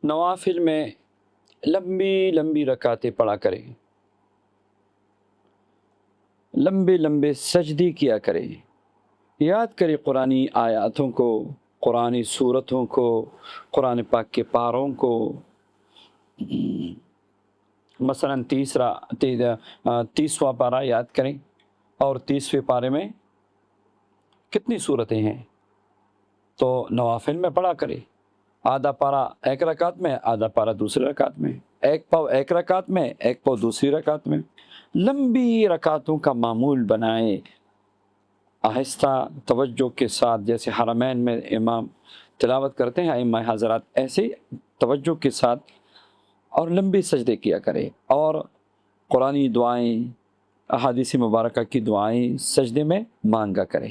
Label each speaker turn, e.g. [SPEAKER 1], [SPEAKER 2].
[SPEAKER 1] نوافل میں لمبی لمبی رکعتیں پڑھا کرے، لمبے لمبے سجدے کیا کرے، یاد کرے قرآنی آیاتوں کو، قرآنی صورتوں کو، قرآن پاک کے پاروں کو۔ مثلا 30واں پارہ یاد کریں، اور 30ویں پارے میں کتنی صورتیں ہیں، تو نوافل میں پڑھا کرے۔ آدھا پارہ ایک رکعت میں، آدھا پارہ دوسری رکعت میں، ایک پاؤ ایک رکعت میں، ایک پاؤ دوسری رکعت میں، لمبی رکعتوں کا معمول بنائے، آہستہ توجہ کے ساتھ، جیسے حرمین میں امام تلاوت کرتے ہیں ائمہ حضرات، ایسے توجہ کے ساتھ اور لمبی سجدے کیا کرے، اور قرآنی دعائیں، احادیث مبارکہ کی دعائیں سجدے میں مانگا کرے۔